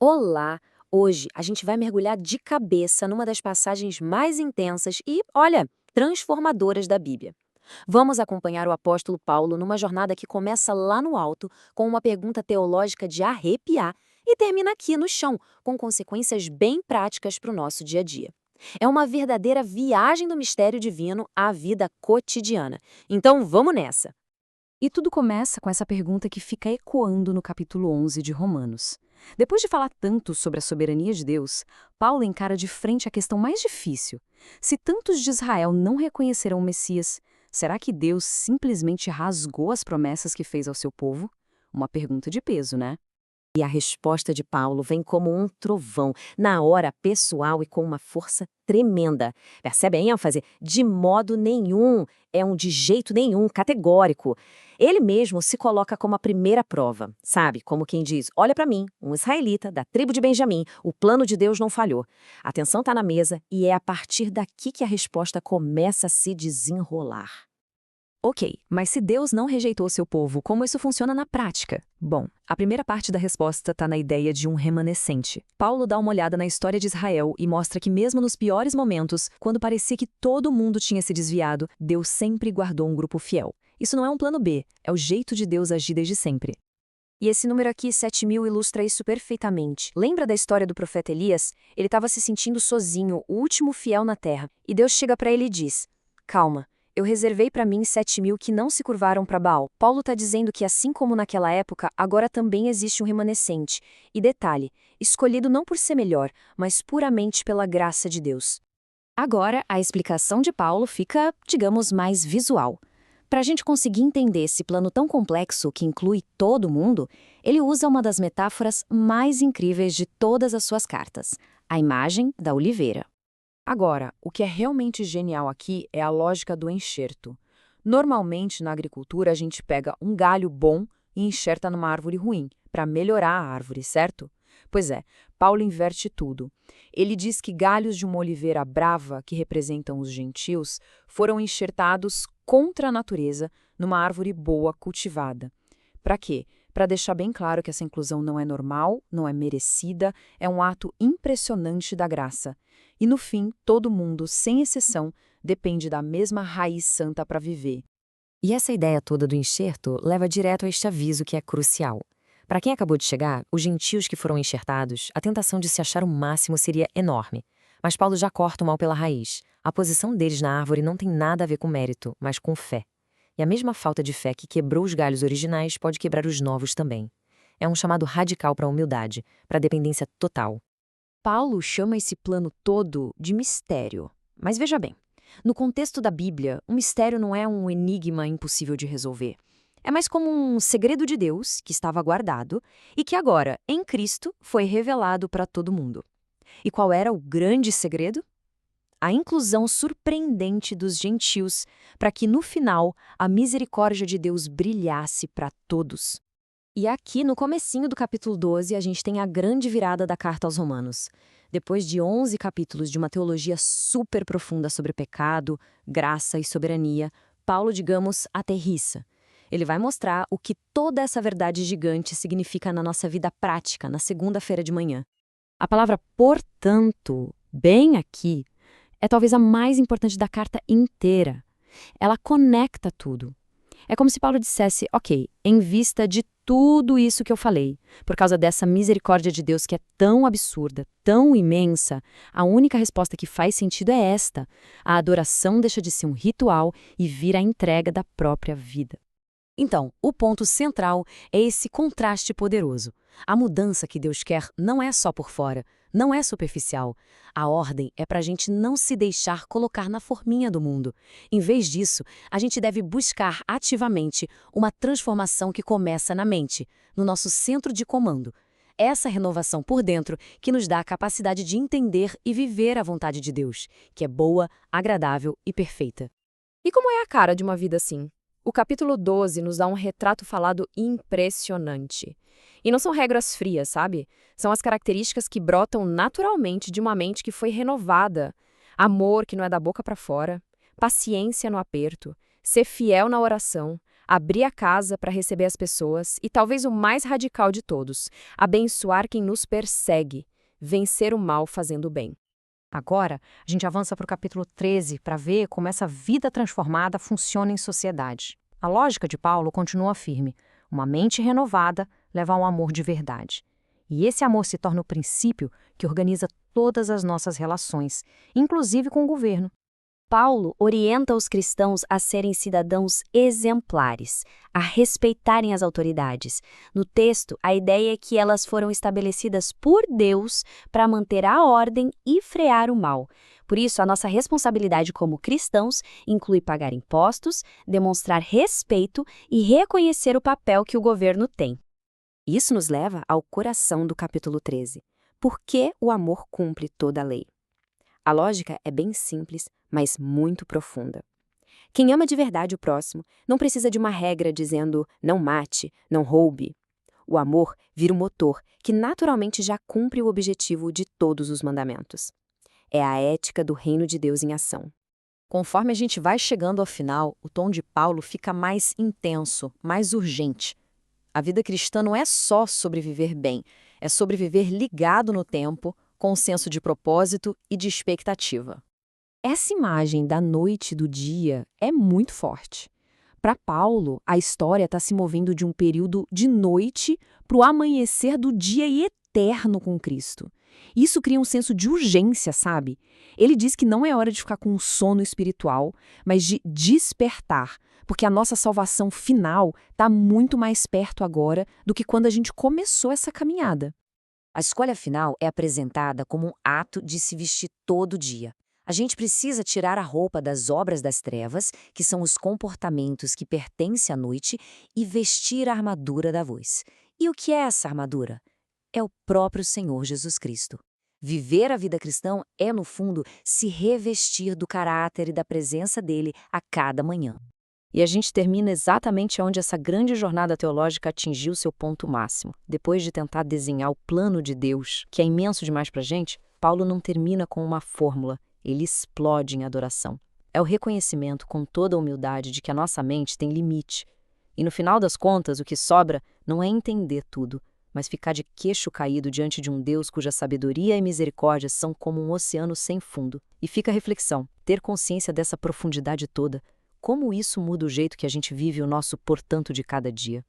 Olá! Hoje a gente vai mergulhar de cabeça numa das passagens mais intensas e, olha, transformadoras da Bíblia. Vamos acompanhar o apóstolo Paulo numa jornada que começa lá no alto, com uma pergunta teológica de arrepiar, e termina aqui no chão, com consequências bem práticas para o nosso dia a dia. É uma verdadeira viagem do mistério divino à vida cotidiana. Então vamos nessa! E tudo começa com essa pergunta que fica ecoando no capítulo 11 de Romanos. Depois de falar tanto sobre a soberania de Deus, Paulo encara de frente a questão mais difícil. Se tantos de Israel não reconheceram o Messias, será que Deus simplesmente rasgou as promessas que fez ao seu povo? Uma pergunta de peso, né? E a resposta de Paulo vem como um trovão, na hora pessoal e com uma força tremenda. Percebe a ênfase? De modo nenhum, é um de jeito nenhum, categórico. Ele mesmo se coloca como a primeira prova, sabe? Como quem diz, olha para mim, um israelita da tribo de Benjamim, o plano de Deus não falhou. A atenção está na mesa e é a partir daqui que a resposta começa a se desenrolar. Ok, mas se Deus não rejeitou seu povo, como isso funciona na prática? Bom, a primeira parte da resposta está na ideia de um remanescente. Paulo dá uma olhada na história de Israel e mostra que mesmo nos piores momentos, quando parecia que todo mundo tinha se desviado, Deus sempre guardou um grupo fiel. Isso não é um plano B, é o jeito de Deus agir desde sempre. E esse número aqui, 7.000, ilustra isso perfeitamente. Lembra da história do profeta Elias? Ele estava se sentindo sozinho, o último fiel na terra. E Deus chega para ele e diz: calma. Eu reservei para mim 7.000 que não se curvaram para Baal. Paulo está dizendo que, assim como naquela época, agora também existe um remanescente. E detalhe, escolhido não por ser melhor, mas puramente pela graça de Deus. Agora, a explicação de Paulo fica, digamos, mais visual. Para a gente conseguir entender esse plano tão complexo que inclui todo mundo, ele usa uma das metáforas mais incríveis de todas as suas cartas, a imagem da oliveira. Agora, o que é realmente genial aqui é a lógica do enxerto. Normalmente, na agricultura, a gente pega um galho bom e enxerta numa árvore ruim, para melhorar a árvore, certo? Pois é, Paulo inverte tudo. Ele diz que galhos de uma oliveira brava, que representam os gentios, foram enxertados contra a natureza numa árvore boa cultivada. Para quê? Para deixar bem claro que essa inclusão não é normal, não é merecida, é um ato impressionante da graça. E no fim, todo mundo, sem exceção, depende da mesma raiz santa para viver. E essa ideia toda do enxerto leva direto a este aviso que é crucial. Para quem acabou de chegar, os gentios que foram enxertados, a tentação de se achar o máximo seria enorme. Mas Paulo já corta o mal pela raiz. A posição deles na árvore não tem nada a ver com mérito, mas com fé. E a mesma falta de fé que quebrou os galhos originais pode quebrar os novos também. É um chamado radical para a humildade, para a dependência total. Paulo chama esse plano todo de mistério. Mas veja bem, no contexto da Bíblia, um mistério não é um enigma impossível de resolver. É mais como um segredo de Deus que estava guardado e que agora, em Cristo, foi revelado para todo mundo. E qual era o grande segredo? A inclusão surpreendente dos gentios para que, no final, a misericórdia de Deus brilhasse para todos. E aqui, no comecinho do capítulo 12, a gente tem a grande virada da carta aos Romanos. Depois de 11 capítulos de uma teologia super profunda sobre pecado, graça e soberania, Paulo, digamos, aterrissa. Ele vai mostrar o que toda essa verdade gigante significa na nossa vida prática, na segunda-feira de manhã. A palavra portanto, bem aqui, é talvez a mais importante da carta inteira. Ela conecta tudo. É como se Paulo dissesse, ok, em vista de tudo isso que eu falei, por causa dessa misericórdia de Deus que é tão absurda, tão imensa, a única resposta que faz sentido é esta: a adoração deixa de ser um ritual e vira a entrega da própria vida. Então, o ponto central é esse contraste poderoso. A mudança que Deus quer não é só por fora, não é superficial. A ordem é para a gente não se deixar colocar na forminha do mundo. Em vez disso, a gente deve buscar ativamente uma transformação que começa na mente, no nosso centro de comando. Essa renovação por dentro que nos dá a capacidade de entender e viver a vontade de Deus, que é boa, agradável e perfeita. E como é a cara de uma vida assim? O capítulo 12 nos dá um retrato falado impressionante. E não são regras frias, sabe? São as características que brotam naturalmente de uma mente que foi renovada. Amor que não é da boca para fora, paciência no aperto, ser fiel na oração, abrir a casa para receber as pessoas e talvez o mais radical de todos, abençoar quem nos persegue, vencer o mal fazendo o bem. Agora, a gente avança para o capítulo 13 para ver como essa vida transformada funciona em sociedade. A lógica de Paulo continua firme. Uma mente renovada leva a um amor de verdade. E esse amor se torna o princípio que organiza todas as nossas relações, inclusive com o governo. Paulo orienta os cristãos a serem cidadãos exemplares, a respeitarem as autoridades. No texto, a ideia é que elas foram estabelecidas por Deus para manter a ordem e frear o mal. Por isso, a nossa responsabilidade como cristãos inclui pagar impostos, demonstrar respeito e reconhecer o papel que o governo tem. Isso nos leva ao coração do capítulo 13. Por que o amor cumpre toda a lei? A lógica é bem simples, mas muito profunda. Quem ama de verdade o próximo não precisa de uma regra dizendo não mate, não roube. O amor vira um motor que naturalmente já cumpre o objetivo de todos os mandamentos. É a ética do reino de Deus em ação. Conforme a gente vai chegando ao final, o tom de Paulo fica mais intenso, mais urgente. A vida cristã não é só sobre viver bem, é sobre viver ligado no tempo, com um senso de propósito e de expectativa. Essa imagem da noite e do dia é muito forte. Para Paulo, a história está se movendo de um período de noite para o amanhecer do dia eterno com Cristo. Isso cria um senso de urgência, sabe? Ele diz que não é hora de ficar com um sono espiritual, mas de despertar, porque a nossa salvação final está muito mais perto agora do que quando a gente começou essa caminhada. A escolha final é apresentada como um ato de se vestir todo dia. A gente precisa tirar a roupa das obras das trevas, que são os comportamentos que pertencem à noite, e vestir a armadura da luz. E o que é essa armadura? É o próprio Senhor Jesus Cristo. Viver a vida cristã é, no fundo, se revestir do caráter e da presença dele a cada manhã. E a gente termina exatamente onde essa grande jornada teológica atingiu seu ponto máximo. Depois de tentar desenhar o plano de Deus, que é imenso demais para a gente, Paulo não termina com uma fórmula, ele explode em adoração. É o reconhecimento com toda a humildade de que a nossa mente tem limite. E no final das contas, o que sobra não é entender tudo, mas ficar de queixo caído diante de um Deus cuja sabedoria e misericórdia são como um oceano sem fundo. E fica a reflexão, ter consciência dessa profundidade toda, como isso muda o jeito que a gente vive o nosso portanto de cada dia.